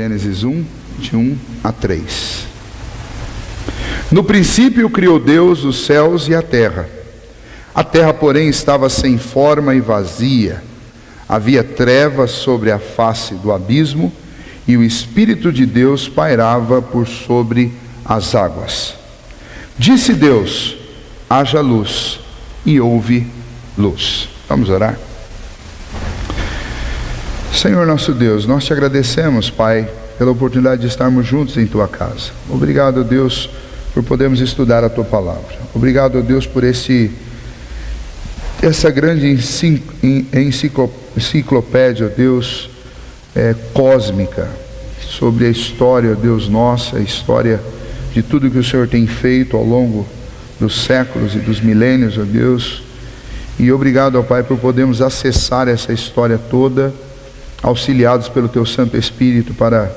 Gênesis 1, de 1 a 3. No princípio criou Deus os céus e a terra. A terra, porém, estava sem forma e vazia. Havia trevas sobre a face do abismo, e o Espírito de Deus pairava por sobre as águas. Disse Deus: haja luz, e houve luz. Vamos orar? Senhor nosso Deus, nós te agradecemos, Pai, pela oportunidade de estarmos juntos em Tua casa. Obrigado, Deus, por podermos estudar a Tua palavra. Obrigado, Deus, por essa grande enciclopédia, Deus, cósmica, sobre a história, Deus, nossa, a história de tudo que o Senhor tem feito ao longo dos séculos e dos milênios, ó Deus. E obrigado, ó Pai, por podermos acessar essa história toda, auxiliados pelo Teu Santo Espírito, para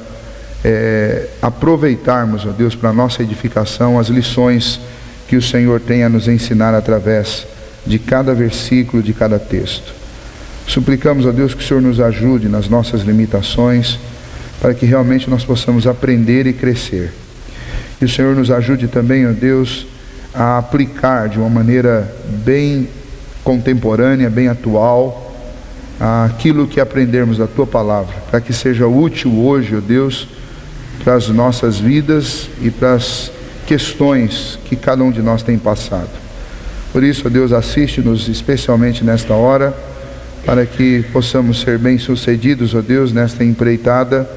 aproveitarmos, ó Deus, para a nossa edificação, as lições que o Senhor tem a nos ensinar através de cada versículo, de cada texto. Suplicamos, ó Deus, que o Senhor nos ajude nas nossas limitações, para que realmente nós possamos aprender e crescer. E o Senhor nos ajude também, ó Deus, a aplicar de uma maneira bem contemporânea, bem atual, aquilo que aprendermos da Tua palavra, para que seja útil hoje, ó Deus, para as nossas vidas e para as questões que cada um de nós tem passado. Por isso, ó Deus, assiste-nos especialmente nesta hora, para que possamos ser bem-sucedidos, ó Deus, nesta empreitada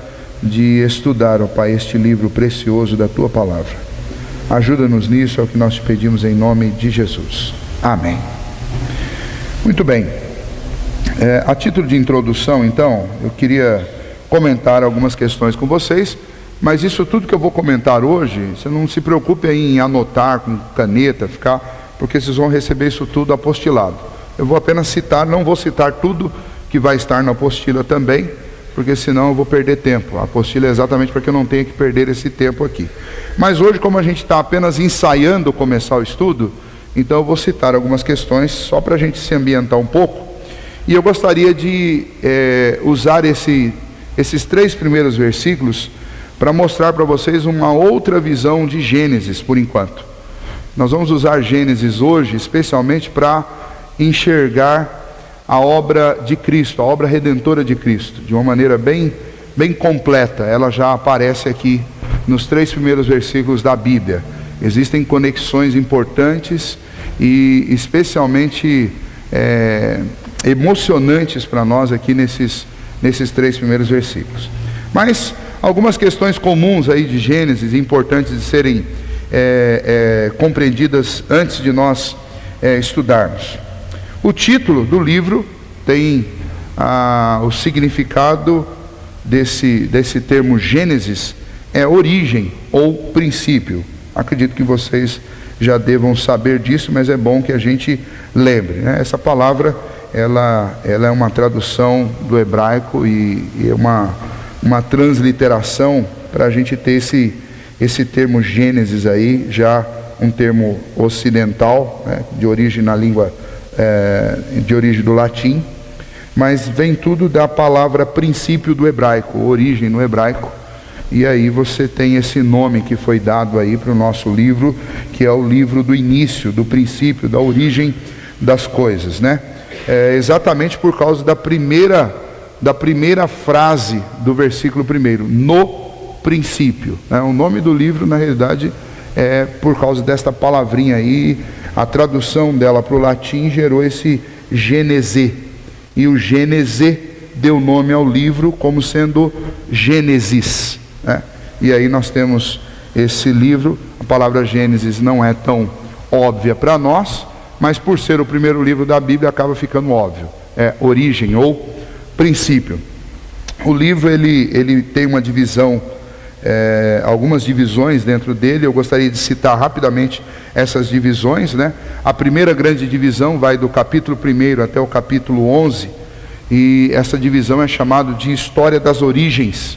de estudar, ó Pai, este livro precioso da Tua palavra. Ajuda-nos nisso, é o que nós te pedimos em nome de Jesus. Amém. Muito bem. A título de introdução, então, eu queria comentar algumas questões com vocês, mas isso tudo que eu vou comentar hoje, você não se preocupe em anotar com caneta, porque vocês vão receber isso tudo apostilado. Eu vou apenas citar, não vou citar tudo que vai estar na apostila também, porque senão eu vou perder tempo. A apostila é exatamente para que eu não tenha que perder esse tempo aqui. Mas hoje, como a gente está apenas ensaiando começar o estudo, então eu vou citar algumas questões só para a gente se ambientar um pouco. E eu gostaria de usar esses 3 primeiros versículos para mostrar para vocês uma outra visão de Gênesis, por enquanto. Nós vamos usar Gênesis hoje, especialmente para enxergar a obra de Cristo, a obra redentora de Cristo, de uma maneira bem completa. Ela já aparece aqui nos 3 primeiros versículos da Bíblia. Existem conexões importantes e especialmente emocionantes para nós aqui nesses 3 primeiros versículos. Mas algumas questões comuns aí de Gênesis, importantes de serem compreendidas antes de nós estudarmos. O título do livro tem o significado desse termo Gênesis, é origem ou princípio. Acredito que vocês já devam saber disso, mas é bom que a gente lembre, né? Essa palavra, ela é uma tradução do hebraico e é uma transliteração para a gente ter esse termo Gênesis aí, já um termo ocidental, né? De origem na língua, de origem do latim, mas vem tudo da palavra princípio do hebraico, origem no hebraico. E aí você tem esse nome que foi dado aí para o nosso livro, que é o livro do início, do princípio, da origem das coisas, né? Exatamente por causa da primeira frase do versículo 1, no princípio, né? O nome do livro, na realidade, é por causa desta palavrinha aí. A tradução dela para o latim gerou esse Gênese, e o Gênese deu nome ao livro como sendo Gênesis, né? E aí nós temos esse livro. A palavra Gênesis não é tão óbvia para nós, mas por ser o primeiro livro da Bíblia acaba ficando óbvio. É origem ou princípio. O livro ele tem uma divisão, algumas divisões dentro dele. Eu gostaria de citar rapidamente essas divisões, né? A primeira grande divisão vai do capítulo 1 até o capítulo 11, e essa divisão é chamada de História das Origens.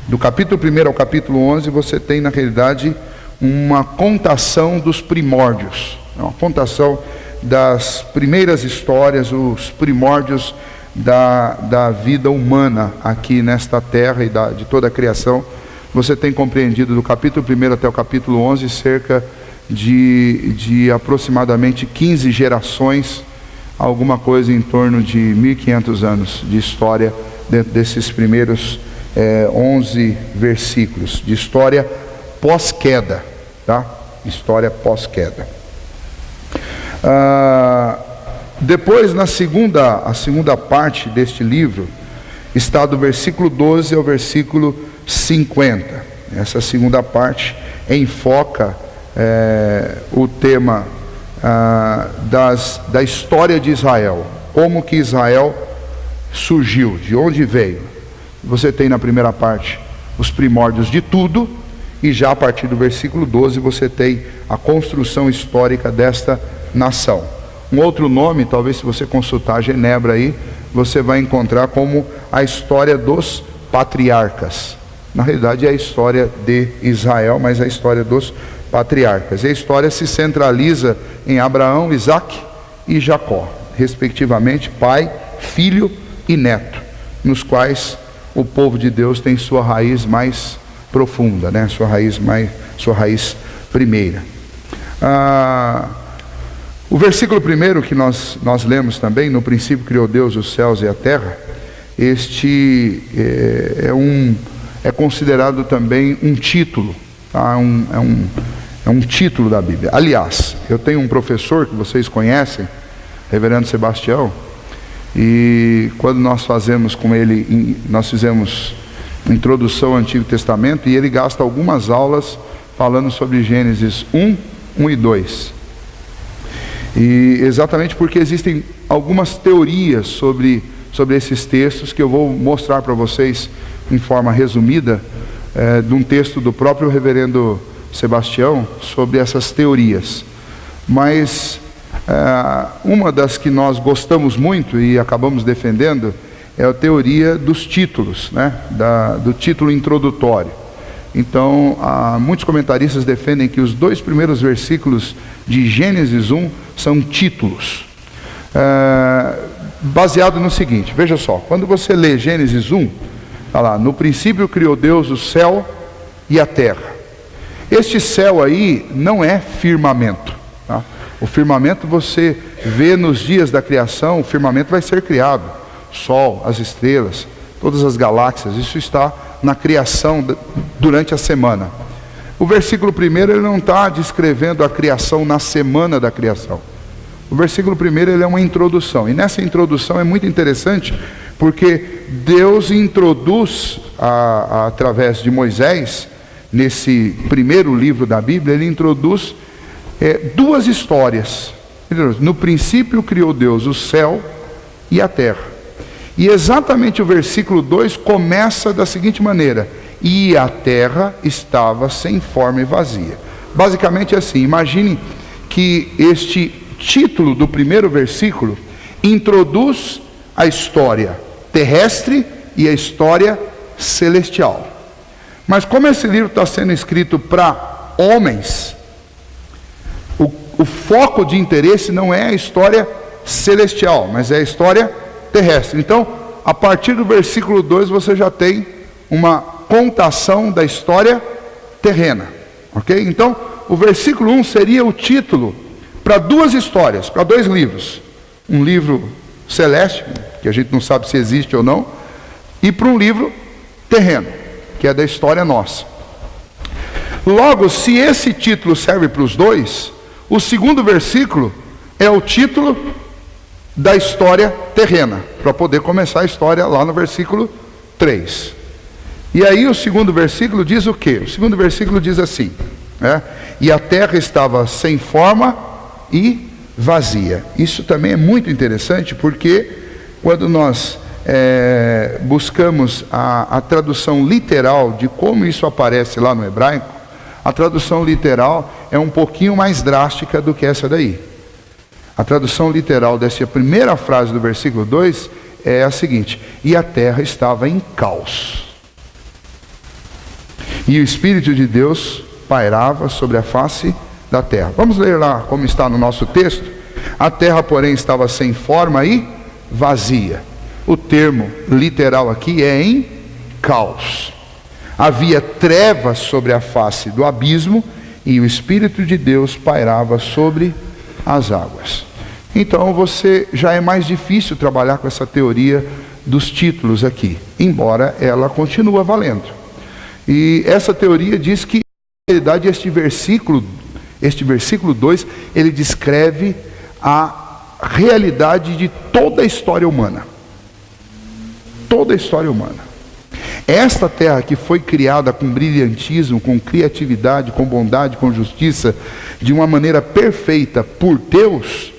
Do capítulo 1 ao capítulo 11 você tem, na realidade, uma contação dos primórdios, uma contação das primeiras histórias, os primórdios da vida humana aqui nesta terra e de toda a criação. Você tem compreendido do capítulo 1 até o capítulo 11 cerca de aproximadamente 15 gerações, alguma coisa em torno de 1500 anos de história dentro desses primeiros 11 versículos de história pós-queda, tá? História pós-queda. Depois, a segunda parte deste livro está do versículo 12 ao versículo 50. Essa segunda parte enfoca o tema da história de Israel, como que Israel surgiu, de onde veio. Você tem na primeira parte os primórdios de tudo, e já a partir do versículo 12 você tem a construção histórica desta nação. Um outro nome, talvez se você consultar a Genebra aí, você vai encontrar como a história dos patriarcas. Na realidade é a história de Israel, mas é a história dos patriarcas. E a história se centraliza em Abraão, Isaque e Jacó, respectivamente pai, filho e neto, nos quais o povo de Deus tem sua raiz mais profunda, né? Sua raiz primeira. O versículo primeiro que nós lemos também, no princípio criou Deus os céus e a terra, este é considerado também um título, tá? É um título da Bíblia. Aliás, eu tenho um professor que vocês conhecem, Reverendo Sebastião, e quando nós fazemos com ele, nós fizemos introdução ao Antigo Testamento, e ele gasta algumas aulas falando sobre Gênesis 1 e 2. E exatamente porque existem algumas teorias sobre esses textos que eu vou mostrar para vocês em forma resumida, de um texto do próprio Reverendo Sebastião sobre essas teorias. Mas uma das que nós gostamos muito e acabamos defendendo é a teoria dos títulos, né? Do título introdutório. Então, muitos comentaristas defendem que os 2 primeiros versículos de Gênesis 1 são títulos, baseado no seguinte: veja só, quando você lê Gênesis 1, está lá, no princípio criou Deus o céu e a terra. Este céu aí não é firmamento, tá? O firmamento você vê nos dias da criação, o firmamento vai ser criado, o sol, as estrelas, todas as galáxias, isso está na criação durante a semana. O versículo 1 ele não está descrevendo a criação na semana da criação. O versículo 1 ele é uma introdução, e nessa introdução é muito interessante, porque Deus introduz, através de Moisés, nesse primeiro livro da Bíblia, ele introduz 2 histórias. No princípio criou Deus o céu e a terra. E exatamente o versículo 2 começa da seguinte maneira: e a terra estava sem forma e vazia. Basicamente assim, imagine que este título do primeiro versículo introduz a história terrestre e a história celestial. Mas como esse livro está sendo escrito para homens, o foco de interesse não é a história celestial, mas é a história terrestre. Então, a partir do versículo 2 você já tem uma contação da história terrena, ok? Então, o versículo 1 seria o título para 2 histórias, para 2 livros. Um livro celeste, que a gente não sabe se existe ou não, e para um livro terreno, que é da história nossa. Logo, se esse título serve para os 2, o segundo versículo é o título da história terrena, para poder começar a história lá no versículo 3. E aí o segundo versículo diz o quê? O segundo versículo diz assim, né? E a terra estava sem forma e vazia. Isso também é muito interessante, porque quando nós buscamos a tradução literal de como isso aparece lá no hebraico, a tradução literal é um pouquinho mais drástica do que essa daí. A tradução literal dessa primeira frase do versículo 2 é a seguinte: e a terra estava em caos, e o Espírito de Deus pairava sobre a face da terra. Vamos ler lá como está no nosso texto. A terra, porém, estava sem forma e vazia. o termo literal aqui é em caos. Havia trevas sobre a face do abismo e o Espírito de Deus pairava sobre as águas. Então já é mais difícil trabalhar com essa teoria dos títulos aqui, embora ela continue valendo. E essa teoria diz que, na realidade, este versículo 2, ele descreve a realidade de toda a história humana. Toda a história humana. Esta terra que foi criada com brilhantismo, com criatividade, com bondade, com justiça, de uma maneira perfeita por Deus,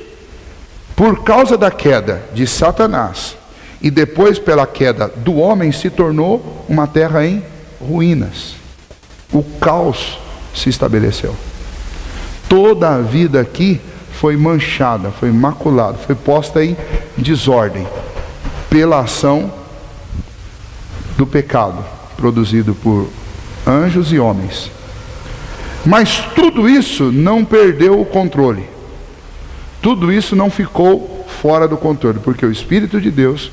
por causa da queda de Satanás e depois pela queda do homem, se tornou uma terra em ruínas. O caos se estabeleceu. Toda a vida aqui foi manchada, foi maculada, foi posta em desordem pela ação do pecado produzido por anjos e homens. Mas tudo isso não perdeu o controle. Tudo isso não ficou fora do controle, porque o Espírito de Deus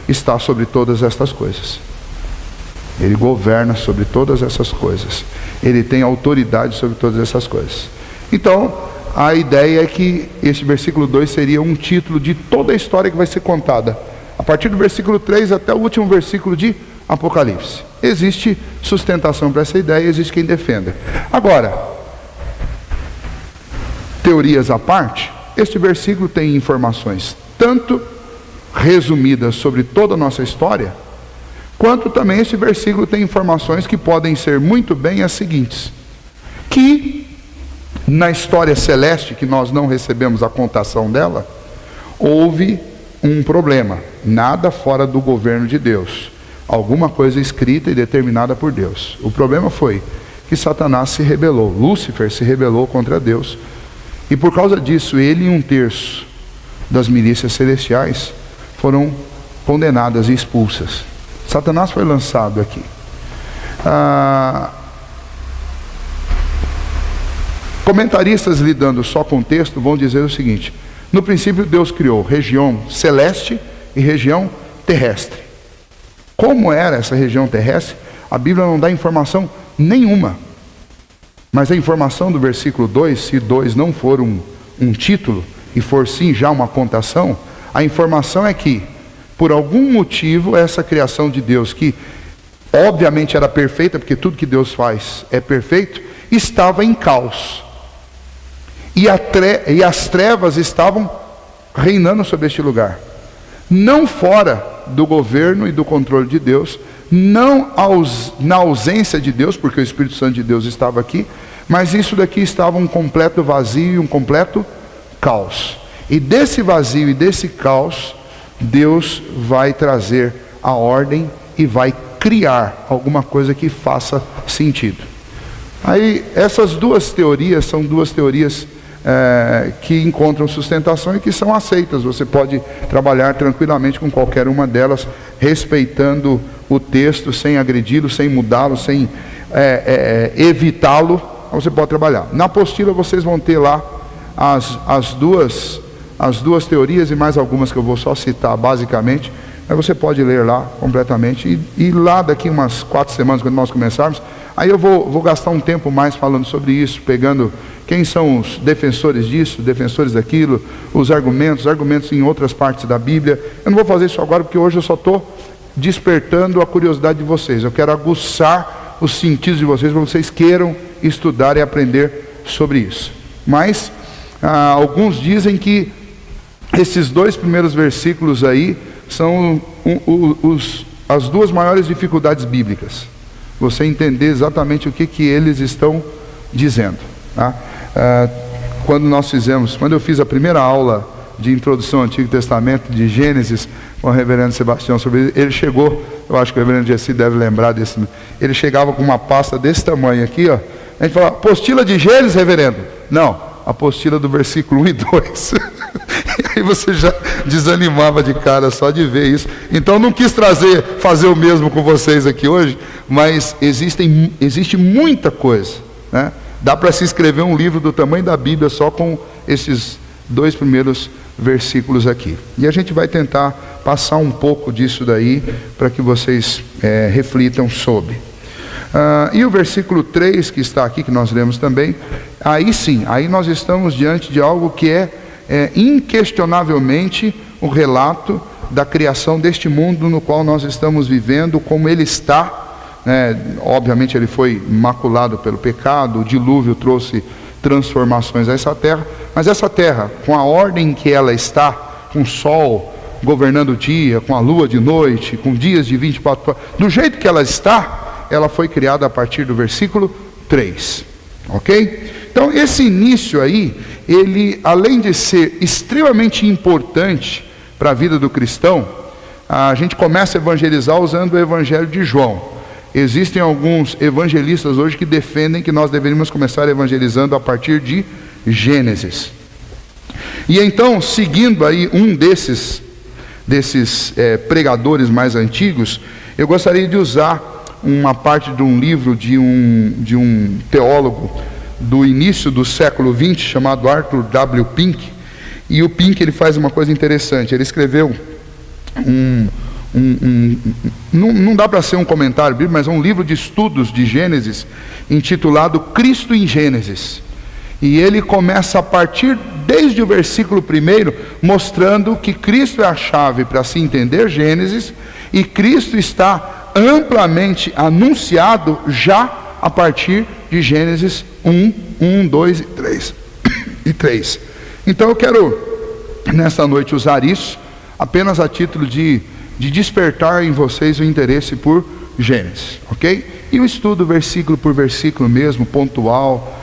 está sobre todas estas coisas. Ele governa sobre todas essas coisas. Ele tem autoridade sobre todas essas coisas. Então, a ideia é que este versículo 2 seria um título de toda a história que vai ser contada, a partir do versículo 3 até o último versículo de Apocalipse. Existe sustentação para essa ideia, existe quem defenda. Agora, teorias à parte, este versículo tem informações tanto resumidas sobre toda a nossa história, quanto também este versículo tem informações que podem ser muito bem as seguintes: que na história celeste, que nós não recebemos a contação dela, houve um problema, nada fora do governo de Deus, alguma coisa escrita e determinada por Deus. O problema foi que Satanás se rebelou, Lúcifer se rebelou contra Deus, e por causa disso ele e 1/3 das milícias celestiais foram condenadas e expulsas. Satanás foi lançado aqui. Comentaristas lidando só com o texto vão dizer o seguinte: no princípio Deus criou região celeste e região terrestre. Como era essa região terrestre? A Bíblia não dá informação nenhuma. Mas a informação do versículo 2, se 2 não for um título, e for sim já uma contação, a informação é que, por algum motivo, essa criação de Deus, que obviamente era perfeita, porque tudo que Deus faz é perfeito, estava em caos. E as trevas estavam reinando sobre este lugar. Não fora do governo e do controle de Deus, não na ausência de Deus, porque o Espírito Santo de Deus estava aqui, mas isso daqui estava um completo vazio e um completo caos. E desse vazio e desse caos, Deus vai trazer a ordem e vai criar alguma coisa que faça sentido. Aí, essas duas teorias são duas teorias que encontram sustentação e que são aceitas. Você pode trabalhar tranquilamente com qualquer uma delas, respeitando o texto, sem agredi-lo, sem mudá-lo, sem evitá-lo. Você pode trabalhar. Na apostila vocês vão ter lá as duas teorias e mais algumas que eu vou só citar basicamente, mas você pode ler lá completamente, e lá daqui umas 4 semanas, quando nós começarmos, aí eu vou gastar um tempo mais falando sobre isso, pegando quem são os defensores disso, defensores daquilo, os argumentos em outras partes da Bíblia. Eu não vou fazer isso agora, porque hoje eu só estou despertando a curiosidade de vocês. Eu quero aguçar os sentidos de vocês, para vocês queiram estudar e aprender sobre isso. Mas alguns dizem que esses 2 primeiros versículos aí são as 2 maiores dificuldades bíblicas. Você entender exatamente o que eles estão dizendo, tá? Quando eu fiz a primeira aula de introdução ao Antigo Testamento, de Gênesis, com o reverendo Sebastião sobre isso, ele chegou, eu acho que o reverendo Jessi deve lembrar desse, ele chegava com uma pasta desse tamanho aqui, ó. A gente falava: apostila de Gênesis, reverendo? Não, apostila do versículo 1 e 2. E aí você já desanimava de cara só de ver isso. Então não quis fazer o mesmo com vocês aqui hoje, mas existe muita coisa, né? Dá para se escrever um livro do tamanho da Bíblia só com esses 2 primeiros versículos aqui. E a gente vai tentar passar um pouco disso daí, para que vocês reflitam sobre. E o versículo 3 que está aqui, que nós lemos também, aí sim, aí nós estamos diante de algo que é inquestionavelmente o relato da criação deste mundo no qual nós estamos vivendo, como ele está. Obviamente ele foi maculado pelo pecado, o dilúvio trouxe transformações a essa terra, mas essa terra, com a ordem que ela está, com o sol governando o dia, com a lua de noite, com dias de 24 horas, do jeito que ela está, ela foi criada a partir do versículo 3, ok? Então esse início aí, ele, além de ser extremamente importante para a vida do cristão, a gente começa a evangelizar usando o evangelho de João. Existem alguns evangelistas hoje que defendem que nós deveríamos começar evangelizando a partir de Gênesis. E então, seguindo aí um desses pregadores mais antigos, eu gostaria de usar uma parte de um livro de um teólogo do início do século XX, chamado Arthur W. Pink. E o Pink, ele faz uma coisa interessante. Ele escreveu não dá para ser um comentário bíblico, mas é um livro de estudos de Gênesis, intitulado Cristo em Gênesis. E ele começa a partir, desde o versículo 1, mostrando que Cristo é a chave para se entender Gênesis, e Cristo está amplamente anunciado já a partir de Gênesis 1, 2 e 3. Então eu quero, nesta noite, usar isso apenas a título de despertar em vocês o interesse por Gênesis, ok? E o estudo versículo por versículo mesmo, pontual,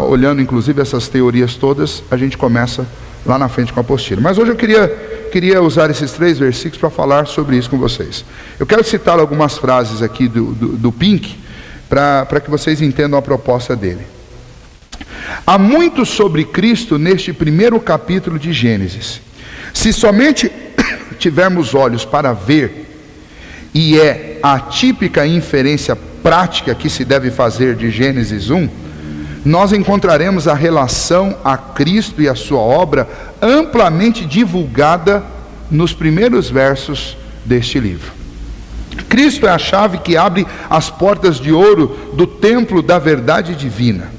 olhando inclusive essas teorias todas, a gente começa lá na frente com a apostila. Mas hoje eu queria usar esses 3 versículos para falar sobre isso com vocês. Eu quero citar algumas frases aqui do Pink, para que vocês entendam a proposta dele. Há muito sobre Cristo neste primeiro capítulo de Gênesis. Se somente tivermos olhos para ver, e é a típica inferência prática que se deve fazer de Gênesis 1, nós encontraremos a relação a Cristo e a sua obra amplamente divulgada nos primeiros versos deste livro. Cristo é a chave que abre as portas de ouro do templo da verdade divina.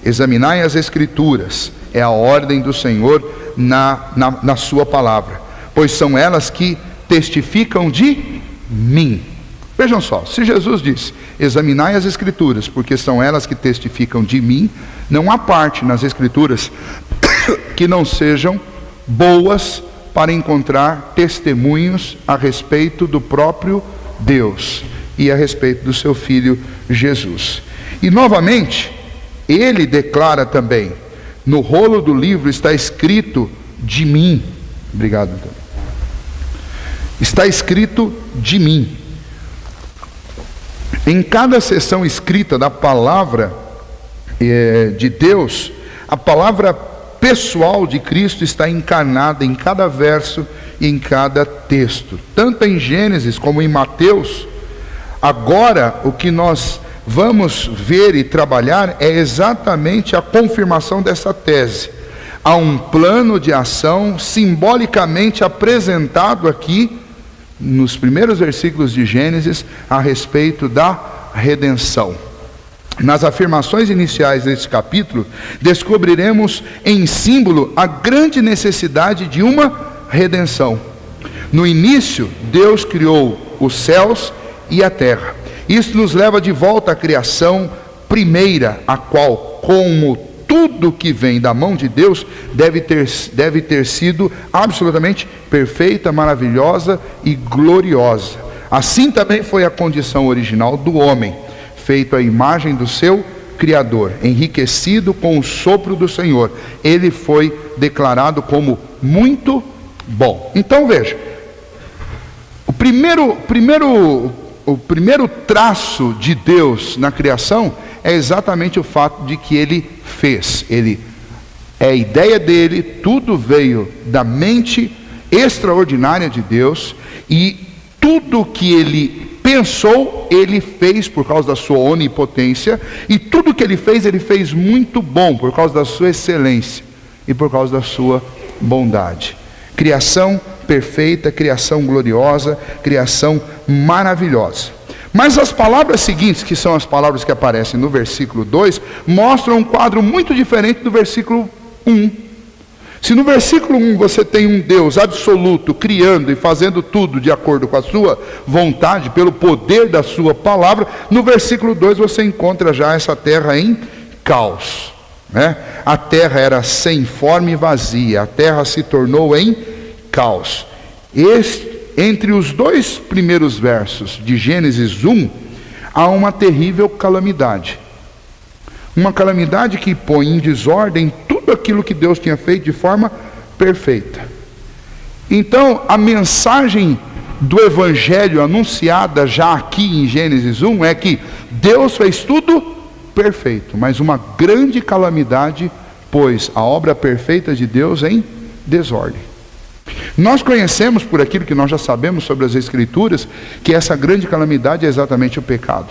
Examinai as Escrituras, é a ordem do Senhor na sua palavra, pois são elas que testificam de mim. Vejam só, se Jesus disse, examinai as Escrituras, porque são elas que testificam de mim, não há parte nas Escrituras que não sejam boas para encontrar testemunhos a respeito do próprio Deus e a respeito do seu Filho Jesus. E novamente, ele declara também, no rolo do livro está escrito de mim. Obrigado, Antônio. Está escrito de mim. Em cada seção escrita da palavra de Deus, a palavra pessoal de Cristo está encarnada em cada verso e em cada texto, tanto em Gênesis como em Mateus. Agora, o que nós vamos ver e trabalhar é exatamente a confirmação dessa tese. Há um plano de ação simbolicamente apresentado aqui nos primeiros versículos de Gênesis a respeito da redenção. Nas afirmações iniciais deste capítulo, descobriremos em símbolo a grande necessidade de uma redenção. No início, Deus criou os céus e a terra. Isso nos leva de volta à criação primeira, a qual, como tudo que vem da mão de Deus, deve ter sido absolutamente perfeita, maravilhosa e gloriosa. Assim também foi a condição original do homem, feito à imagem do seu Criador, enriquecido com o sopro do Senhor. Ele foi declarado como muito bom. Então veja, o primeiro traço de Deus na criação é exatamente o fato de que Ele fez. É a ideia dele, tudo veio da mente extraordinária de Deus, e tudo que Ele pensou, Ele fez por causa da sua onipotência, e tudo que Ele fez muito bom, por causa da sua excelência e por causa da sua bondade. Criação perfeita, criação gloriosa, criação maravilhosa. Mas as palavras seguintes, que são as palavras que aparecem no versículo 2, mostram um quadro muito diferente do versículo 1. Se no versículo 1 você tem um Deus absoluto, criando e fazendo tudo de acordo com a sua vontade, pelo poder da sua palavra, no versículo 2 você encontra já essa terra em caos. A terra era sem forma e vazia, a terra se tornou em caos. Entre os dois primeiros versos de Gênesis 1, há uma terrível calamidade. Uma calamidade que põe em desordem tudo aquilo que Deus tinha feito de forma perfeita. Então, a mensagem do Evangelho anunciada já aqui em Gênesis 1 é que Deus fez tudo perfeito, mas uma grande calamidade pôs a obra perfeita de Deus em desordem. Nós conhecemos, por aquilo que nós já sabemos sobre as Escrituras, que essa grande calamidade é exatamente o pecado.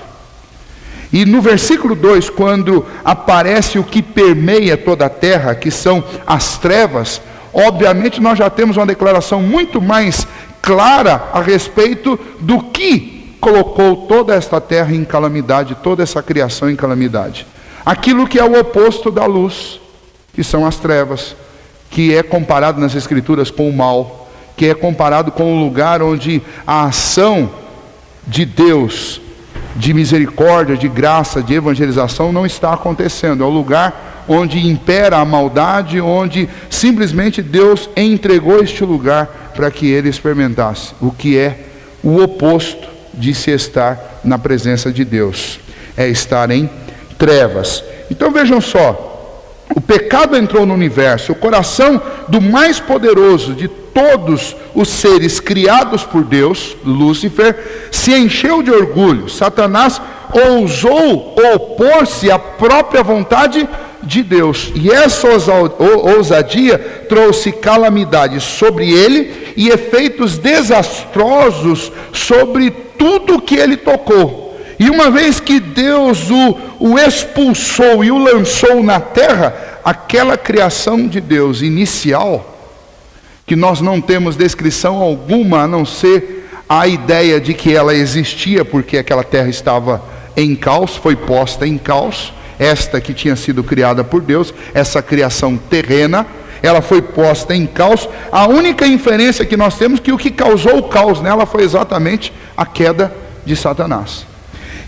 E no versículo 2, quando aparece o que permeia toda a terra, que são as trevas, obviamente nós já temos uma declaração muito mais clara a respeito do que colocou toda esta terra em calamidade, toda essa criação em calamidade. Aquilo que é o oposto da luz, que são as trevas, que é comparado nas Escrituras com o mal, que é comparado com o lugar onde a ação de Deus, de misericórdia, de graça, de evangelização não está acontecendo. É o lugar onde impera a maldade, onde simplesmente Deus entregou este lugar para que ele experimentasse o que é o oposto de se estar na presença de Deus, é estar em trevas. Então vejam só, o pecado entrou no universo, o coração do mais poderoso de todos os seres criados por Deus, Lúcifer, se encheu de orgulho. Satanás ousou opor-se à própria vontade de Deus, e essa ousadia trouxe calamidade sobre ele e efeitos desastrosos sobre tudo que ele tocou. E uma vez que Deus o expulsou e o lançou na terra, aquela criação de Deus inicial, que nós não temos descrição alguma, a não ser a ideia de que ela existia, porque aquela terra estava em caos, foi posta em caos, esta que tinha sido criada por Deus, essa criação terrena, ela foi posta em caos. A única inferência que nós temos é que o que causou o caos nela foi exatamente a queda de Satanás.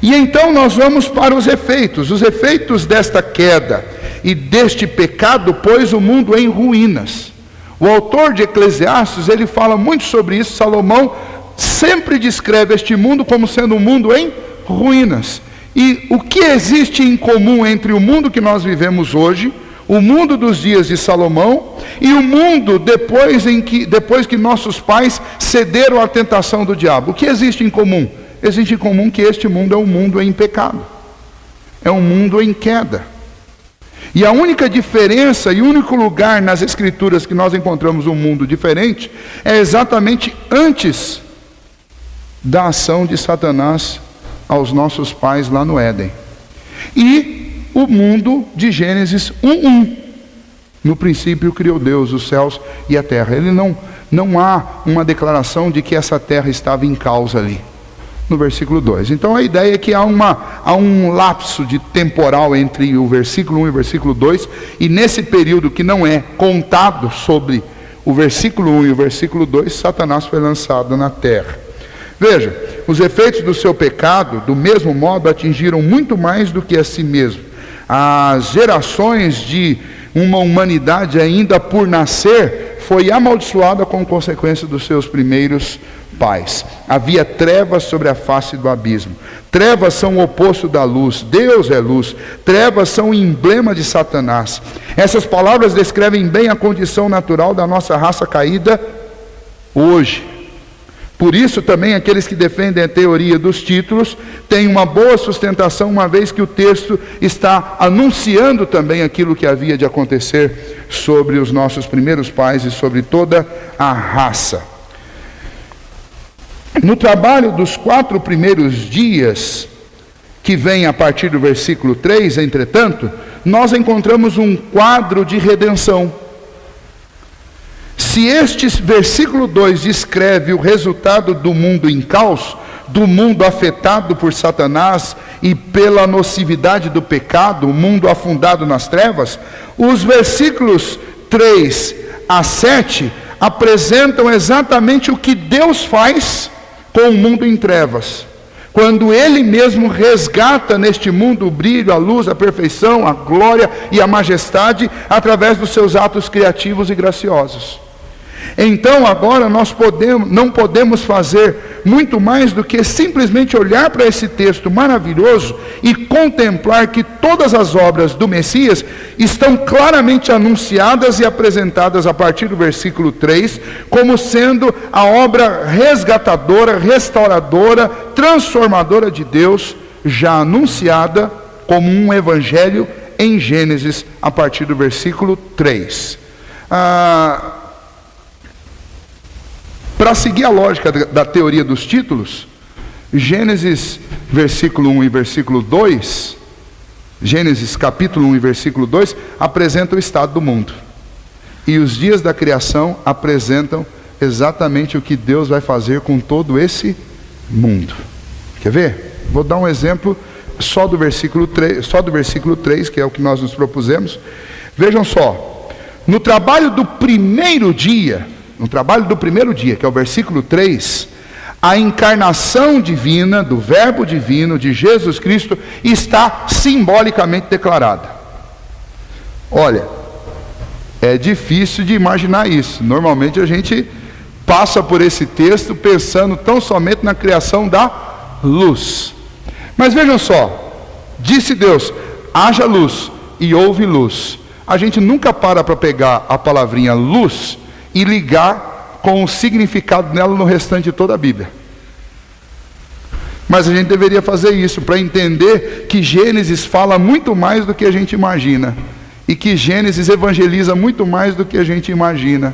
E então nós vamos para os efeitos desta queda e deste pecado pôs o mundo em ruínas. O autor de Eclesiastes, ele fala muito sobre isso. Salomão sempre descreve este mundo como sendo um mundo em ruínas. E o que existe em comum entre o mundo que nós vivemos hoje, o mundo dos dias de Salomão, e o mundo depois que nossos pais cederam à tentação do diabo? O que existe em comum? Existe em comum que este mundo é um mundo em pecado, é um mundo em queda. E a única diferença e o único lugar nas Escrituras que nós encontramos um mundo diferente é exatamente antes da ação de Satanás aos nossos pais lá no Éden. E o mundo de Gênesis 1:1. No princípio criou Deus os céus e a terra. Não há uma declaração de que essa terra estava em causa ali, no versículo 2. Então a ideia é que há um lapso de temporal entre o versículo 1 e o versículo 2, e nesse período que não é contado sobre o versículo 1 e o versículo 2, Satanás foi lançado na terra. Veja, os efeitos do seu pecado, do mesmo modo, atingiram muito mais do que a si mesmo. As gerações de uma humanidade ainda por nascer foi amaldiçoada com consequência dos seus primeiros pais. Havia trevas sobre a face do abismo. Trevas são o oposto da luz. Deus é luz. Trevas são o emblema de Satanás. Essas palavras descrevem bem a condição natural da nossa raça caída hoje. Por isso também aqueles que defendem a teoria dos títulos têm uma boa sustentação, uma vez que o texto está anunciando também aquilo que havia de acontecer sobre os nossos primeiros pais e sobre toda a raça. No trabalho dos 4 primeiros dias, que vem a partir do versículo 3, entretanto, nós encontramos um quadro de redenção. Se este versículo 2 descreve o resultado do mundo em caos, do mundo afetado por Satanás e pela nocividade do pecado, o mundo afundado nas trevas, os versículos 3 a 7 apresentam exatamente o que Deus faz com o mundo em trevas, quando Ele mesmo resgata neste mundo o brilho, a luz, a perfeição, a glória e a majestade através dos seus atos criativos e graciosos. Então agora nós não podemos fazer muito mais do que simplesmente olhar para esse texto maravilhoso e contemplar que todas as obras do Messias estão claramente anunciadas e apresentadas a partir do versículo 3, como sendo a obra resgatadora, restauradora, transformadora de Deus, já anunciada como um evangelho em Gênesis, a partir do versículo 3. Para seguir a lógica da teoria dos títulos, Gênesis versículo 1 e versículo 2, Gênesis capítulo 1 e versículo 2, apresenta o estado do mundo. E os dias da criação apresentam exatamente o que Deus vai fazer com todo esse mundo. Quer ver? Vou dar um exemplo só do versículo 3, que é o que nós nos propusemos. Vejam só, no trabalho do primeiro dia, que é o versículo 3, a encarnação divina, do verbo divino, de Jesus Cristo, está simbolicamente declarada. Olha, é difícil de imaginar isso. Normalmente a gente passa por esse texto pensando tão somente na criação da luz. Mas vejam só, disse Deus, haja luz, e houve luz. A gente nunca para pegar a palavrinha luz e ligar com o significado dela no restante de toda a Bíblia. Mas a gente deveria fazer isso para entender que Gênesis fala muito mais do que a gente imagina, e que Gênesis evangeliza muito mais do que a gente imagina.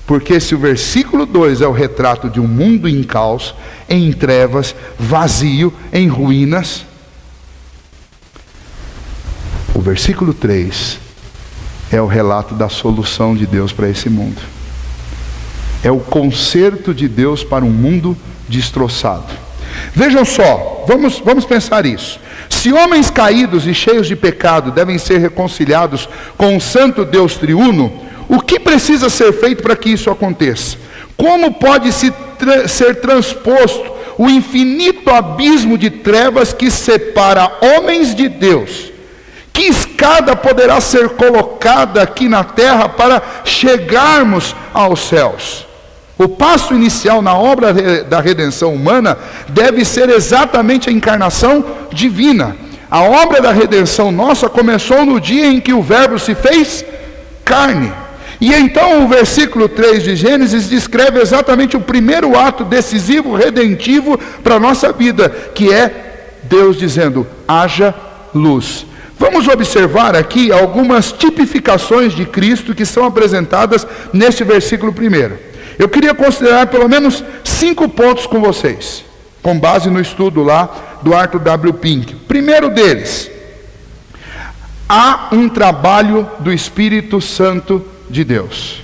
Porque se o versículo 2 é o retrato de um mundo em caos, em trevas, vazio, em ruínas, o versículo 3 é o relato da solução de Deus para esse mundo. É o conserto de Deus para um mundo destroçado. Vejam só, vamos pensar isso. Se homens caídos e cheios de pecado devem ser reconciliados com o santo Deus triuno, o que precisa ser feito para que isso aconteça? Como pode ser transposto o infinito abismo de trevas que separa homens de Deus? Que escada poderá ser colocada aqui na terra para chegarmos aos céus? O passo inicial na obra da redenção humana deve ser exatamente a encarnação divina. A obra da redenção nossa começou no dia em que o Verbo se fez carne. E então o versículo 3 de Gênesis descreve exatamente o primeiro ato decisivo, redentivo para a nossa vida, que é Deus dizendo, haja luz. Vamos observar aqui algumas tipificações de Cristo que são apresentadas neste versículo primeiro. Eu queria considerar pelo menos 5 pontos com vocês, com base no estudo lá do Arthur W. Pink. Primeiro deles, há um trabalho do Espírito Santo de Deus.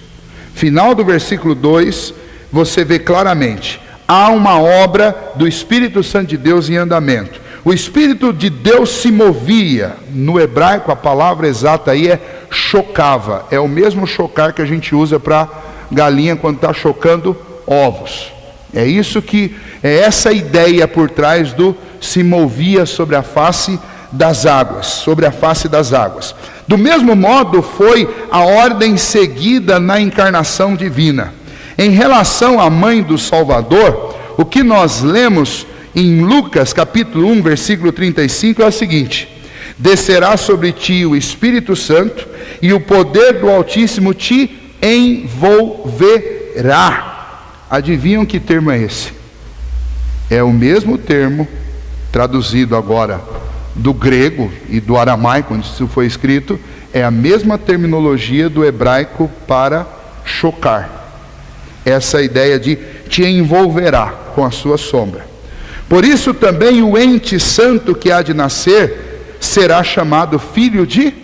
Final do versículo 2, você vê claramente, há uma obra do Espírito Santo de Deus em andamento. O Espírito de Deus se movia. No hebraico a palavra exata aí é chocava. É o mesmo chocar que a gente usa para galinha quando está chocando ovos. É essa ideia por trás do se movia sobre a face das águas, Do mesmo modo foi a ordem seguida na encarnação divina. Em relação à mãe do Salvador, o que nós lemos em Lucas capítulo 1, versículo 35 é o seguinte: descerá sobre ti o Espírito Santo e o poder do Altíssimo te envolverá. Adivinham que termo é esse? É o mesmo termo traduzido agora do grego e do aramaico, onde isso foi escrito, é a mesma terminologia do hebraico para chocar. Essa ideia de te envolverá com a sua sombra. Por isso também o ente santo que há de nascer será chamado Filho de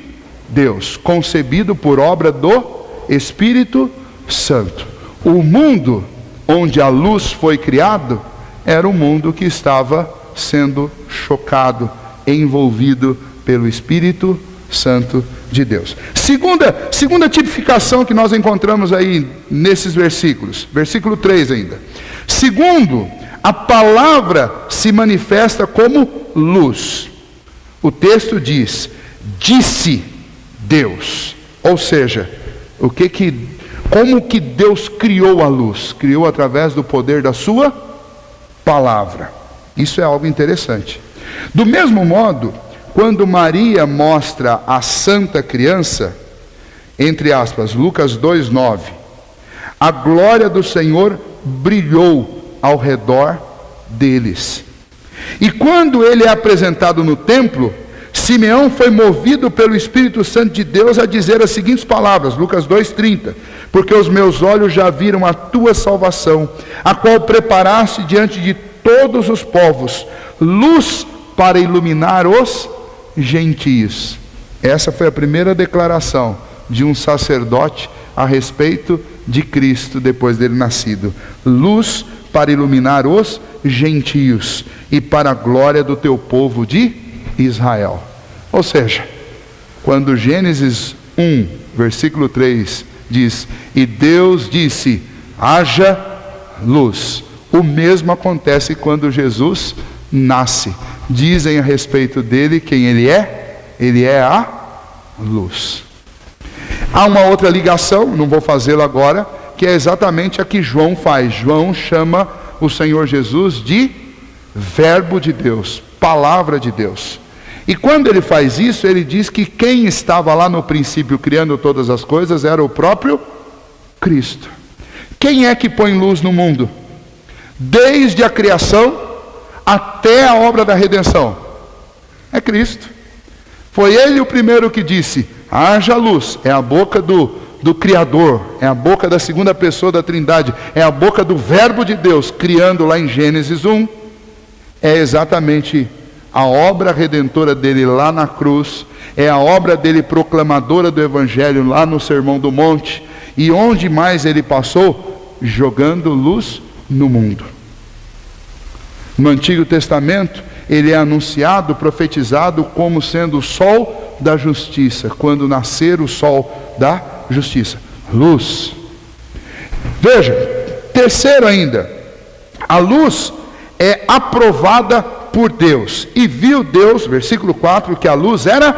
Deus, concebido por obra do Espírito Santo. O mundo onde a luz foi criado era um mundo que estava sendo chocado, envolvido pelo Espírito Santo de Deus. Segunda tipificação que nós encontramos aí nesses versículos, versículo 3 ainda. Segundo, a palavra se manifesta como luz. O texto diz: disse Deus. Ou seja, como que Deus criou a luz? Criou através do poder da sua palavra. Isso é algo interessante. Do mesmo modo, quando Maria mostra a santa criança, entre aspas, Lucas 2:9, a glória do Senhor brilhou ao redor deles. E quando ele é apresentado no templo, Simeão foi movido pelo Espírito Santo de Deus a dizer as seguintes palavras, Lucas 2:30, porque os meus olhos já viram a tua salvação, a qual preparaste diante de todos os povos, luz para iluminar os gentios. Essa foi a primeira declaração de um sacerdote a respeito de Cristo depois dele nascido. Luz para iluminar os gentios e para a glória do teu povo de Israel. Ou seja, quando Gênesis 1, versículo 3 diz: e Deus disse, haja luz. O mesmo acontece quando Jesus nasce. Dizem a respeito dele quem ele é? Ele é a luz. Há uma outra ligação, não vou fazê-la agora, que é exatamente a que João faz. João chama o Senhor Jesus de Verbo de Deus, Palavra de Deus. E quando ele faz isso, ele diz que quem estava lá no princípio criando todas as coisas era o próprio Cristo. Quem é que põe luz no mundo? Desde a criação até a obra da redenção. É Cristo. Foi ele o primeiro que disse, haja luz. É a boca do Criador, é a boca da segunda pessoa da Trindade, é a boca do Verbo de Deus, criando lá em Gênesis 1. É exatamente a obra redentora dele lá na cruz, é a obra dele proclamadora do Evangelho lá no Sermão do Monte. E onde mais ele passou? Jogando luz no mundo. No Antigo Testamento, ele é anunciado, profetizado como sendo o sol da justiça, quando nascer o sol da justiça, luz. Veja, terceiro ainda, a luz é aprovada por Deus, e viu Deus, versículo 4, que a luz era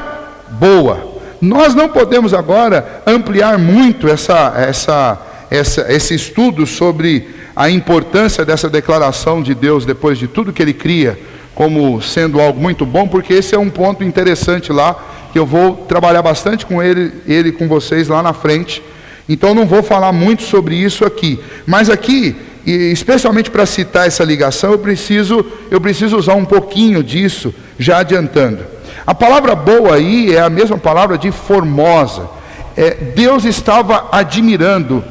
boa. Nós não podemos agora ampliar muito esse estudo sobre a importância dessa declaração de Deus depois de tudo que ele cria como sendo algo muito bom, porque esse é um ponto interessante lá, que eu vou trabalhar bastante com ele com vocês lá na frente. Então não vou falar muito sobre isso aqui, mas aqui, especialmente para citar essa ligação, eu preciso usar um pouquinho disso, já adiantando. A palavra boa aí é a mesma palavra de formosa. Deus estava admirando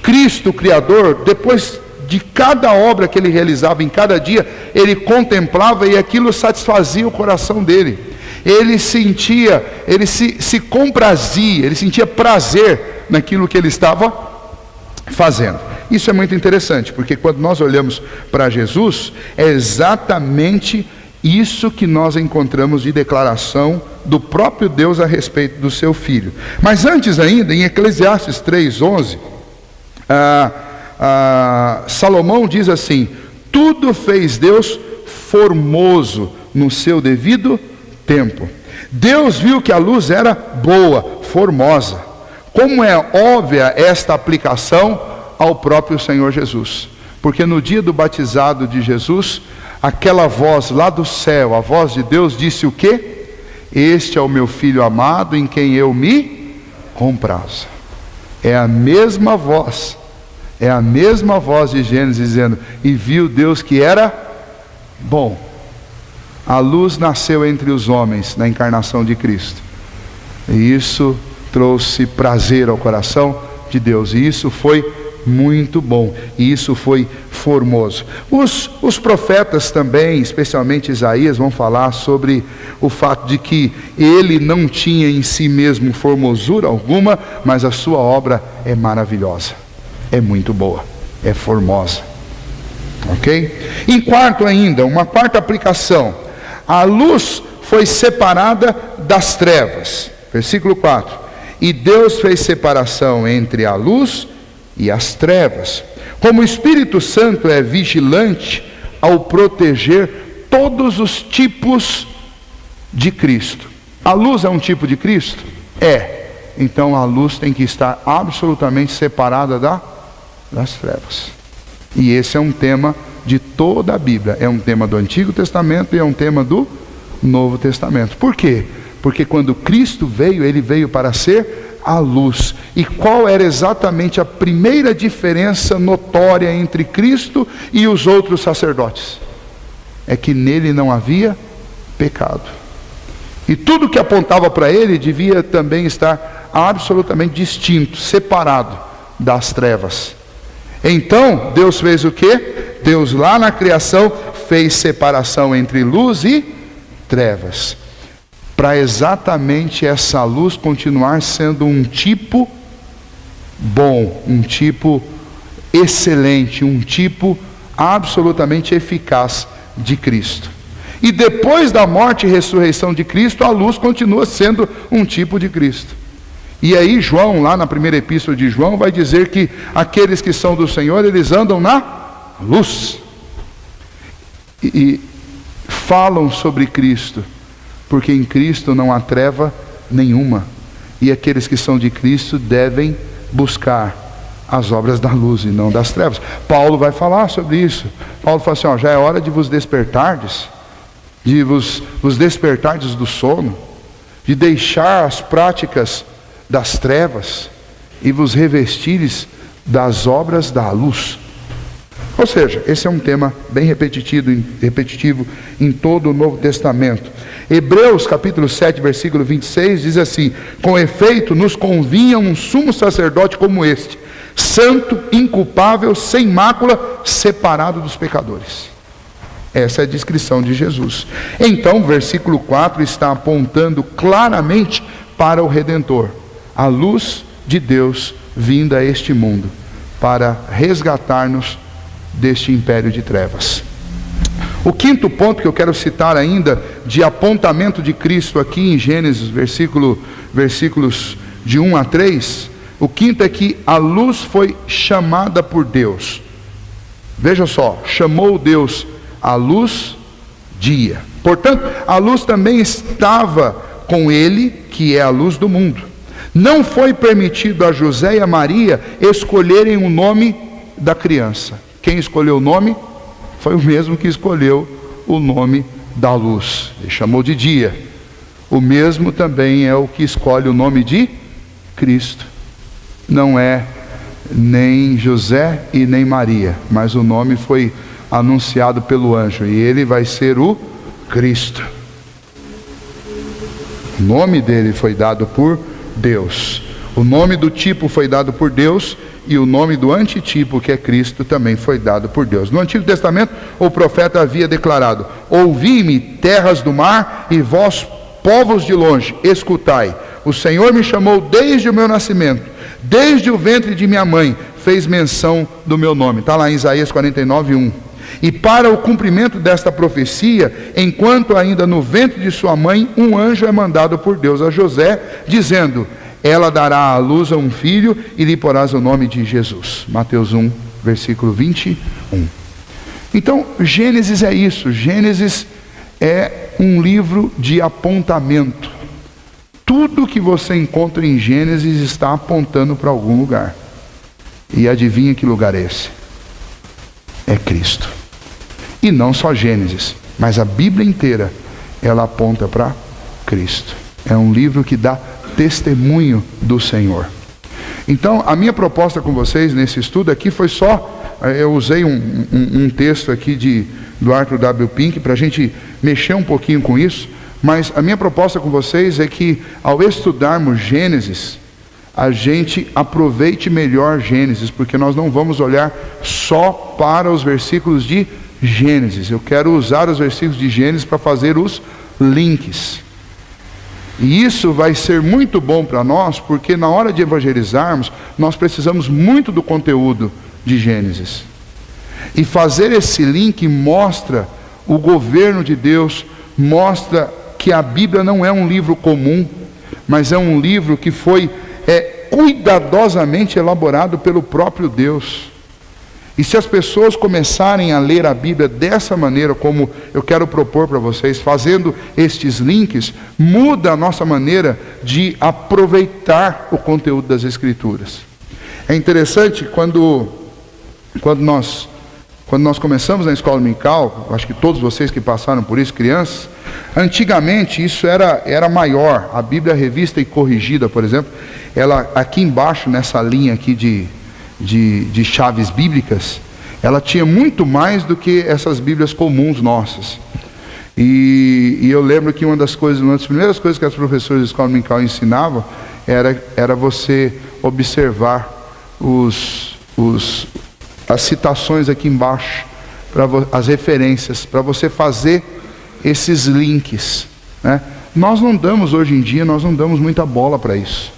Cristo, o Criador, depois de cada obra que ele realizava, em cada dia, ele contemplava e aquilo satisfazia o coração dele. Ele sentia, ele se comprazia, ele sentia prazer naquilo que ele estava fazendo. Isso é muito interessante, porque quando nós olhamos para Jesus, é exatamente isso que nós encontramos de declaração do próprio Deus a respeito do seu Filho. Mas antes ainda, em Eclesiastes 3:11, Salomão diz assim: tudo fez Deus formoso no seu devido tempo. Deus viu que a luz era boa, formosa. Como é óbvia esta aplicação ao próprio Senhor Jesus, porque no dia do batizado de Jesus, aquela voz lá do céu, a voz de Deus disse o quê? Este é o meu Filho amado, em quem eu me comprazo. É a mesma voz de Gênesis dizendo, e viu Deus que era bom. A luz nasceu entre os homens na encarnação de Cristo, e isso trouxe prazer ao coração de Deus, e isso foi muito bom, e isso foi formoso. Os profetas também, especialmente Isaías, vão falar sobre o fato de que ele não tinha em si mesmo formosura alguma, mas a sua obra é maravilhosa. é muito boa, é formosa. Ok? Em quarto ainda, uma quarta aplicação, a luz foi separada das trevas. Versículo 4: e Deus fez separação entre a luz e as trevas, como o Espírito Santo é vigilante ao proteger todos os tipos de Cristo. A luz é um tipo de Cristo? É. Então a luz tem que estar absolutamente separada das trevas. E esse é um tema de toda a Bíblia. É um tema do Antigo Testamento e é um tema do Novo Testamento. Por quê? Porque quando Cristo veio, Ele veio para ser a luz. E qual era exatamente a primeira diferença notória entre Cristo e os outros sacerdotes? É que nele não havia pecado. E tudo que apontava para Ele devia também estar absolutamente distinto, separado das trevas. Então, Deus fez o quê? Deus lá na criação fez separação entre luz e trevas, para exatamente essa luz continuar sendo um tipo bom, um tipo excelente, um tipo absolutamente eficaz de Cristo. E depois da morte e ressurreição de Cristo, a luz continua sendo um tipo de Cristo. E aí João, lá na primeira epístola de João, vai dizer que aqueles que são do Senhor, eles andam na luz. E falam sobre Cristo, porque em Cristo não há treva nenhuma. E aqueles que são de Cristo devem buscar as obras da luz e não das trevas. Paulo vai falar sobre isso. Paulo fala assim, já é hora de vos despertardes, de vos despertardes do sono, de deixar as práticas das trevas e vos revestires das obras da luz. Ou seja, esse é um tema bem repetitivo em todo o Novo Testamento. Hebreus capítulo 7, versículo 26 diz assim: com efeito nos convinha um sumo sacerdote como este, santo, inculpável, sem mácula, separado dos pecadores. Essa é a descrição de Jesus. Então, versículo 4 está apontando claramente para o Redentor, a luz de Deus vinda a este mundo, para resgatar-nos deste império de trevas. O quinto ponto que eu quero citar ainda, de apontamento de Cristo aqui em Gênesis, versículos de 1 a 3, o quinto é que a luz foi chamada por Deus. Veja só, chamou Deus a luz dia. Portanto, a luz também estava com ele, que é a luz do mundo. Não foi permitido a José e a Maria escolherem o nome da criança. Quem escolheu o nome foi o mesmo que escolheu o nome da luz. Ele chamou de dia. O mesmo também é o que escolhe o nome de Cristo. Não é nem José e nem Maria, mas o nome foi anunciado pelo anjo, e ele vai ser o Cristo. O nome dele foi dado por Deus. O nome do tipo foi dado por Deus, e o nome do antitipo, que é Cristo, também foi dado por Deus. No Antigo Testamento, o profeta havia declarado: ouvi-me, terras do mar, e vós, povos de longe, escutai. O Senhor me chamou desde o meu nascimento, desde o ventre de minha mãe, fez menção do meu nome. Está lá em Isaías 49:1. E para o cumprimento desta profecia, enquanto ainda no ventre de sua mãe, um anjo é mandado por Deus a José, dizendo: ela dará à luz a um filho e lhe porás o nome de Jesus. Mateus 1, versículo 21. Então, Gênesis é isso. Gênesis é um livro de apontamento. Tudo que você encontra em Gênesis está apontando para algum lugar. E adivinha que lugar é esse? É Cristo. E não só Gênesis, mas a Bíblia inteira, ela aponta para Cristo. É um livro que dá testemunho do Senhor. Então, a minha proposta com vocês nesse estudo aqui foi só, eu usei um texto aqui do Arthur W. Pink para a gente mexer um pouquinho com isso, mas a minha proposta com vocês é que, ao estudarmos Gênesis, a gente aproveite melhor Gênesis, porque nós não vamos olhar só para os versículos de Gênesis. Eu quero usar os versículos de Gênesis para fazer os links. E isso vai ser muito bom para nós, porque na hora de evangelizarmos, nós precisamos muito do conteúdo de Gênesis. E fazer esse link mostra o governo de Deus, mostra que a Bíblia não é um livro comum, mas é um livro que foi cuidadosamente elaborado pelo próprio Deus. E se as pessoas começarem a ler a Bíblia dessa maneira, como eu quero propor para vocês, fazendo estes links, muda a nossa maneira de aproveitar o conteúdo das Escrituras. É interessante quando nós começamos na escola dominical, acho que todos vocês que passaram por isso, crianças, antigamente isso era maior. A Bíblia revista e corrigida, por exemplo, ela aqui embaixo, nessa linha aqui de chaves bíblicas, ela tinha muito mais do que essas Bíblias comuns nossas. E eu lembro que uma das primeiras coisas que as professoras da escola dominical ensinavam era você observar as citações aqui embaixo, as referências, para você fazer esses links, né? Nós não damos hoje em dia, nós não damos muita bola para isso.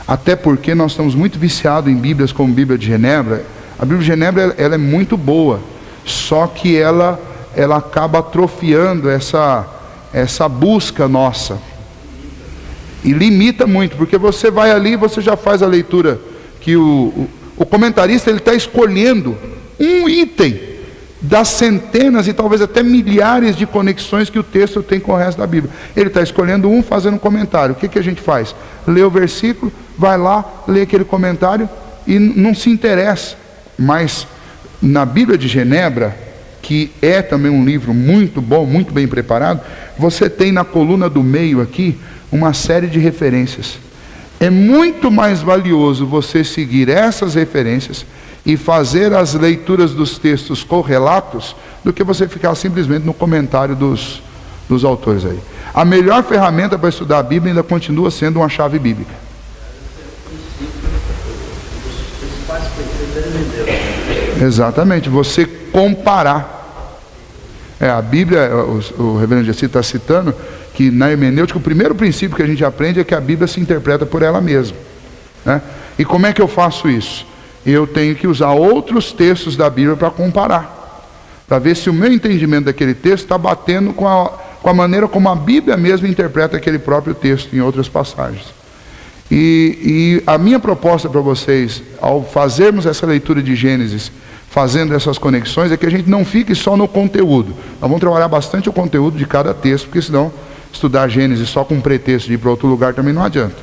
Até porque nós estamos muito viciados em Bíblias como a Bíblia de Genebra. A Bíblia de Genebra ela é muito boa, só que ela acaba atrofiando essa busca nossa. E limita muito, porque você vai ali e você já faz a leitura, que o comentarista ele está escolhendo um item das centenas e talvez até milhares de conexões que o texto tem com o resto da Bíblia. Ele está escolhendo um, fazendo um comentário. O que a gente faz? Lê o versículo, vai lá, lê aquele comentário e não se interessa. Mas na Bíblia de Genebra, que é também um livro muito bom, muito bem preparado, você tem na coluna do meio aqui uma série de referências. É muito mais valioso você seguir essas referências e fazer as leituras dos textos correlatos do que você ficar simplesmente no comentário dos autores aí. A melhor ferramenta para estudar a Bíblia ainda continua sendo uma chave bíblica. Exatamente, você comparar. A Bíblia, o reverendo Jessi está citando que na hermenêutica o primeiro princípio que a gente aprende é que a Bíblia se interpreta por ela mesma, né? E como é que eu faço isso? Eu tenho que usar outros textos da Bíblia para comparar, para ver se o meu entendimento daquele texto está batendo com a maneira como a Bíblia mesma interpreta aquele próprio texto em outras passagens. E a minha proposta para vocês, ao fazermos essa leitura de Gênesis, fazendo essas conexões, é que a gente não fique só no conteúdo. Nós vamos trabalhar bastante o conteúdo de cada texto, porque senão estudar Gênesis só com pretexto de ir para outro lugar também não adianta.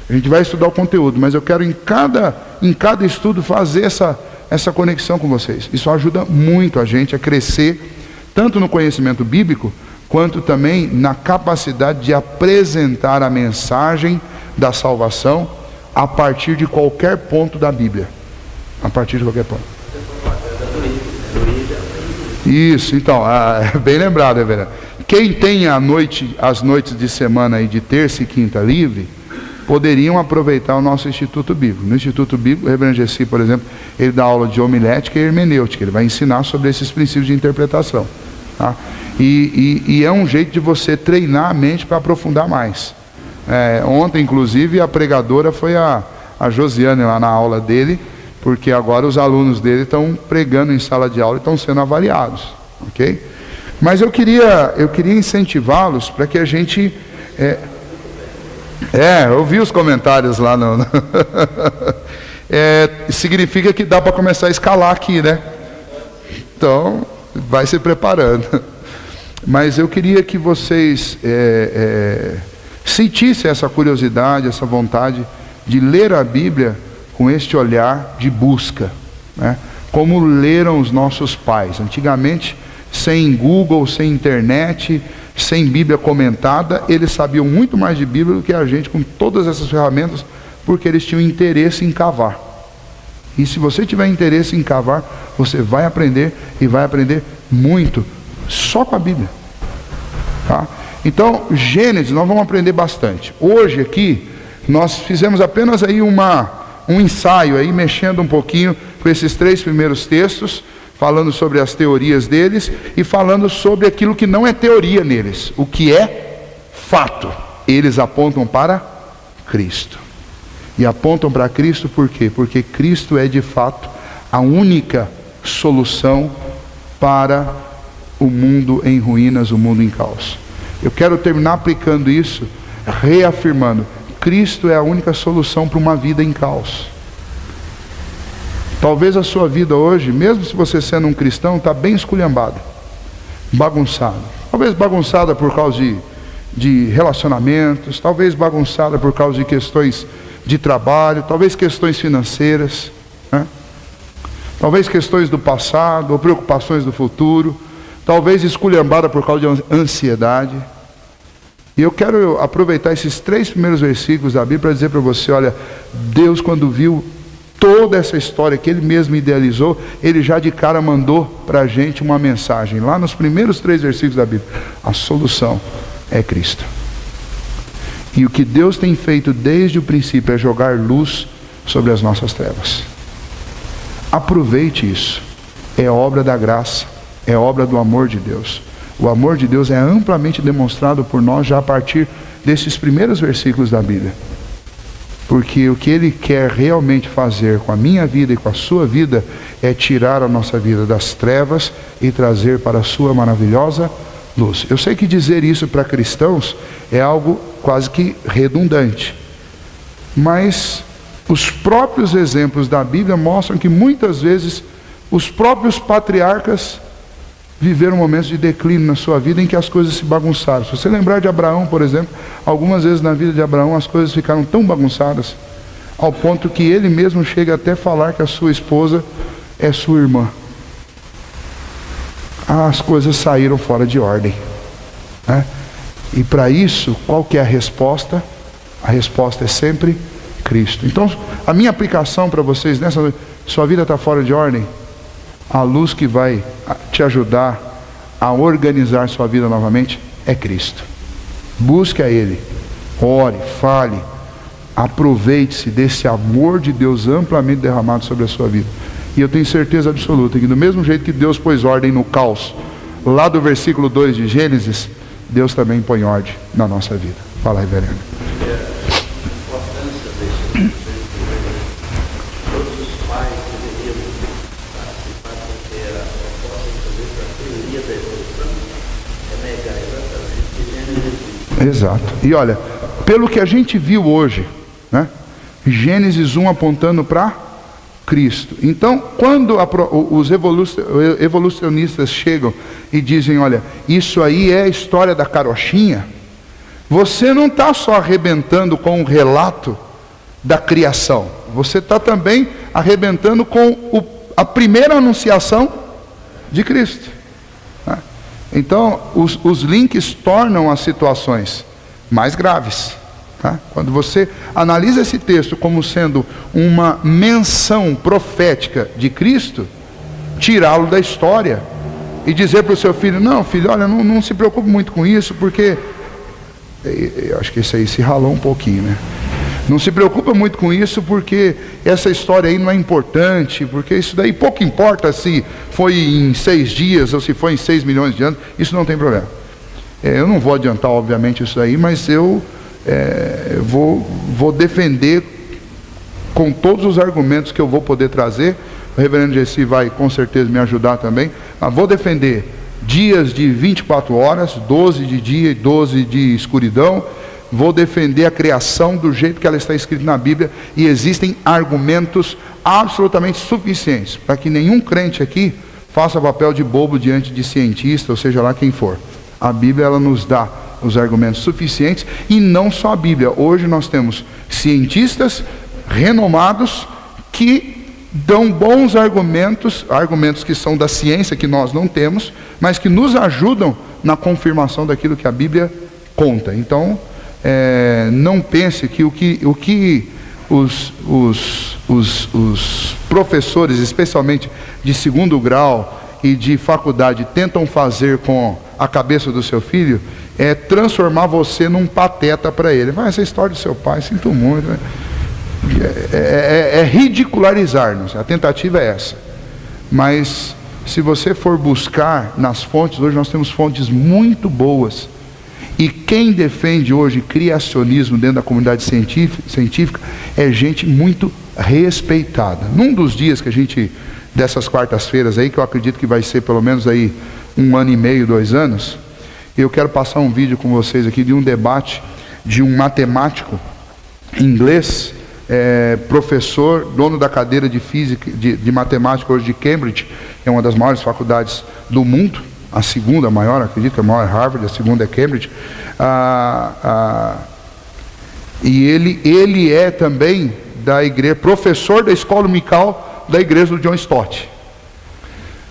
A gente vai estudar o conteúdo, mas eu quero em cada estudo fazer essa conexão com vocês. Isso ajuda muito a gente a crescer, tanto no conhecimento bíblico, quanto também na capacidade de apresentar a mensagem da salvação a partir de qualquer ponto da Bíblia. A partir de qualquer ponto. Isso, então, bem lembrado, Reverendo. Quem tem as noites de semana aí de terça e quinta livre, poderiam aproveitar o nosso Instituto Bíblico. No Instituto Bíblico, o reverendo Jessi, por exemplo, ele dá aula de homilética e hermenêutica. Ele vai ensinar sobre esses princípios de interpretação, tá? E é um jeito de você treinar a mente para aprofundar mais. Ontem, inclusive, a pregadora foi a Josiane lá na aula dele, porque agora os alunos dele estão pregando em sala de aula e estão sendo avaliados, ok? Mas eu queria incentivá-los para que a gente... eu vi os comentários lá significa que dá para começar a escalar aqui, né? Então, vai se preparando. Mas eu queria que vocês sentissem essa curiosidade, essa vontade de ler a Bíblia com este olhar de busca, né? Como leram os nossos pais. Antigamente, sem Google, sem internet, sem Bíblia comentada, eles sabiam muito mais de Bíblia do que a gente com todas essas ferramentas, porque eles tinham interesse em cavar. E se você tiver interesse em cavar, você vai aprender, e vai aprender muito, só com a Bíblia, tá? Então, Gênesis, nós vamos aprender bastante. Hoje aqui, nós fizemos apenas aí um ensaio, aí, mexendo um pouquinho com esses 3 primeiros textos, falando sobre as teorias deles e falando sobre aquilo que não é teoria neles, o que é fato. eles apontam para Cristo. E apontam para Cristo por quê? Porque Cristo é de fato a única solução para o mundo em ruínas, o mundo em caos. Eu quero terminar aplicando isso, reafirmando: Cristo é a única solução para uma vida em caos. Talvez a sua vida hoje, mesmo se você sendo um cristão, está bem esculhambada, bagunçada. Talvez bagunçada por causa de relacionamentos, talvez bagunçada por causa de questões de trabalho, talvez questões financeiras, né? Talvez questões do passado ou preocupações do futuro, talvez esculhambada por causa de ansiedade. E eu quero aproveitar esses 3 primeiros versículos da Bíblia para dizer para você: olha, Deus, quando viu toda essa história que Ele mesmo idealizou, Ele já de cara mandou para a gente uma mensagem. Lá nos primeiros 3 versículos da Bíblia: a solução é Cristo. E o que Deus tem feito desde o princípio é jogar luz sobre as nossas trevas. Aproveite isso. É obra da graça, é obra do amor de Deus. O amor de Deus é amplamente demonstrado por nós já a partir desses primeiros versículos da Bíblia. Porque o que Ele quer realmente fazer com a minha vida e com a sua vida é tirar a nossa vida das trevas e trazer para a sua maravilhosa luz. Eu sei que dizer isso para cristãos é algo quase que redundante, mas os próprios exemplos da Bíblia mostram que muitas vezes os próprios patriarcas viveram momentos de declínio na sua vida em que as coisas se bagunçaram. Se você lembrar de Abraão, por exemplo, algumas vezes na vida de Abraão as coisas ficaram tão bagunçadas ao ponto que ele mesmo chega até a falar que a sua esposa é sua irmã. As coisas saíram fora de ordem, né? E para isso, qual que é a resposta? A resposta é sempre Cristo. Então, a minha aplicação para vocês nessa noite: sua vida está fora de ordem? A luz que vai te ajudar a organizar sua vida novamente é Cristo. Busque a Ele, ore, fale, aproveite-se desse amor de Deus amplamente derramado sobre a sua vida. E eu tenho certeza absoluta que do mesmo jeito que Deus pôs ordem no caos, lá do versículo 2 de Gênesis, Deus também põe ordem na nossa vida. Fala, reverendo. Exato. E olha, pelo que a gente viu hoje, né? Gênesis 1 apontando para Cristo. Então, quando os evolucionistas chegam e dizem: olha, isso aí é a história da carochinha, você não está só arrebentando com o relato da criação, você está também arrebentando com a primeira anunciação de Cristo. Então, os links tornam as situações mais graves, tá? Quando você analisa esse texto como sendo uma menção profética de Cristo, tirá-lo da história e dizer para o seu filho: não, filho, olha, não se preocupe muito com isso, porque eu acho que esse aí se ralou um pouquinho, né? Não se preocupa muito com isso, porque essa história aí não é importante, porque isso daí pouco importa se foi em 6 dias ou se foi em 6 milhões de anos, isso não tem problema. Eu não vou adiantar, obviamente, isso aí, mas eu vou defender com todos os argumentos que eu vou poder trazer. O reverendo Gessi vai com certeza me ajudar também. Mas vou defender dias de 24 horas, 12 de dia e 12 de escuridão. Vou defender a criação do jeito que ela está escrita na Bíblia, e existem argumentos absolutamente suficientes para que nenhum crente aqui faça papel de bobo diante de cientista, ou seja lá quem for. A Bíblia, ela nos dá os argumentos suficientes, e não só a Bíblia. Hoje nós temos cientistas renomados que dão bons argumentos que são da ciência, que nós não temos, mas que nos ajudam na confirmação daquilo que a Bíblia conta. Então, não pense que o que os professores, especialmente de 2º grau e de faculdade, tentam fazer com a cabeça do seu filho é transformar você num pateta para ele. Mas essa história do seu pai, sinto muito, né? É ridicularizar-nos. A tentativa é essa. Mas se você for buscar nas fontes, hoje nós temos fontes muito boas E quem defende hoje criacionismo dentro da comunidade científica é gente muito respeitada. Num dos dias que a gente, dessas quartas-feiras aí, que eu acredito que vai ser pelo menos aí 1 ano e meio, 2 anos, eu quero passar um vídeo com vocês aqui de um debate de um matemático inglês, professor, dono da cadeira de física, de matemática hoje de Cambridge, é uma das maiores faculdades do mundo, a segunda maior, acredito que a maior é Harvard, a segunda é Cambridge, e ele é também da igreja, professor da escola dominical da igreja do John Stott,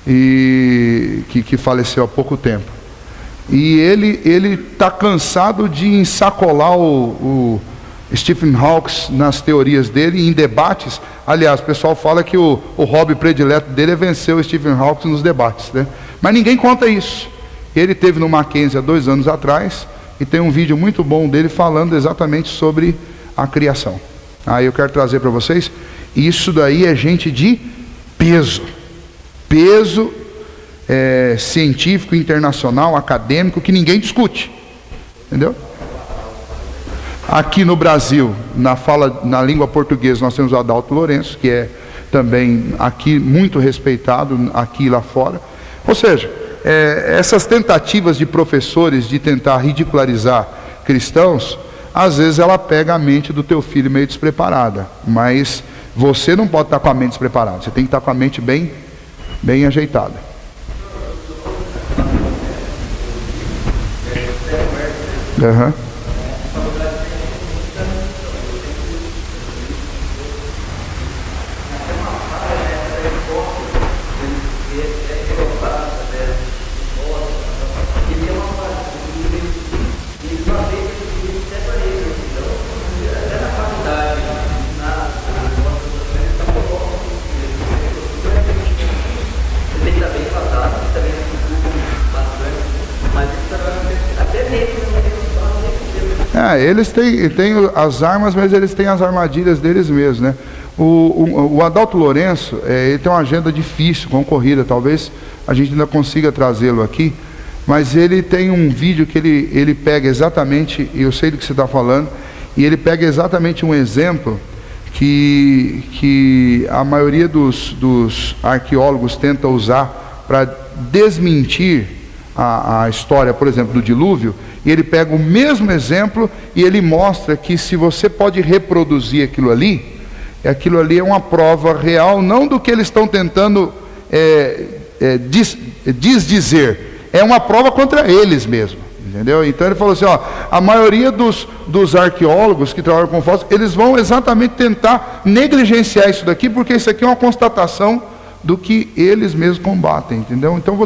e que faleceu há pouco tempo. E ele está cansado de ensacolar o Stephen Hawking nas teorias dele, em debates. Aliás, o pessoal fala que o hobby predileto dele é vencer o Stephen Hawking nos debates, né? Mas ninguém conta isso. Ele teve no Mackenzie há 2 anos atrás, e tem um vídeo muito bom dele falando exatamente sobre a criação. Aí eu quero trazer para vocês, isso daí é gente de peso. Peso científico, internacional, acadêmico, que ninguém discute. Entendeu? Aqui no Brasil, na língua portuguesa, nós temos o Adalto Lourenço, que é também aqui muito respeitado, aqui e lá fora. Ou seja, essas tentativas de professores de tentar ridicularizar cristãos, às vezes ela pega a mente do teu filho meio despreparada, mas você não pode estar com a mente despreparada, você tem que estar com a mente bem ajeitada. Uhum. Eles têm as armas, mas eles têm as armadilhas deles mesmos, né? O Adalto Lourenço, ele tem uma agenda difícil, concorrida, talvez a gente ainda consiga trazê-lo aqui, mas ele tem um vídeo que ele pega exatamente, eu sei do que você está falando, e ele pega exatamente um exemplo que a maioria dos arqueólogos tenta usar para desmentir a história, por exemplo, do dilúvio. E ele pega o mesmo exemplo e ele mostra que se você pode reproduzir aquilo ali é uma prova real, não do que eles estão tentando dizer, é uma prova contra eles mesmo, entendeu? Então ele falou assim, a maioria dos arqueólogos que trabalham com fósseis, eles vão exatamente tentar negligenciar isso daqui, porque isso aqui é uma constatação do que eles mesmos combatem, entendeu? Então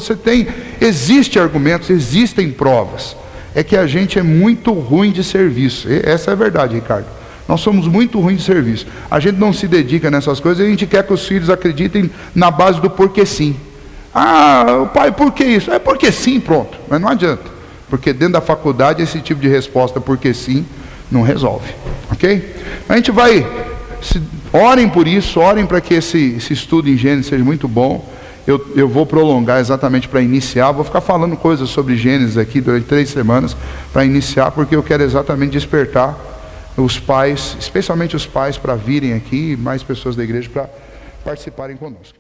existem argumentos, existem provas. É que a gente é muito ruim de serviço. Essa é a verdade, Ricardo. Nós somos muito ruins de serviço. A gente não se dedica nessas coisas e a gente quer que os filhos acreditem na base do porque sim. Pai, por que isso? É porque sim, pronto. Mas não adianta. Porque dentro da faculdade esse tipo de resposta porque sim não resolve. Ok? A gente vai... Orem por isso, orem para que esse estudo em Gênesis seja muito bom. Eu vou prolongar exatamente para iniciar, vou ficar falando coisas sobre Gênesis aqui durante 3 semanas para iniciar, porque eu quero exatamente despertar os pais, especialmente os pais, para virem aqui e mais pessoas da igreja para participarem conosco.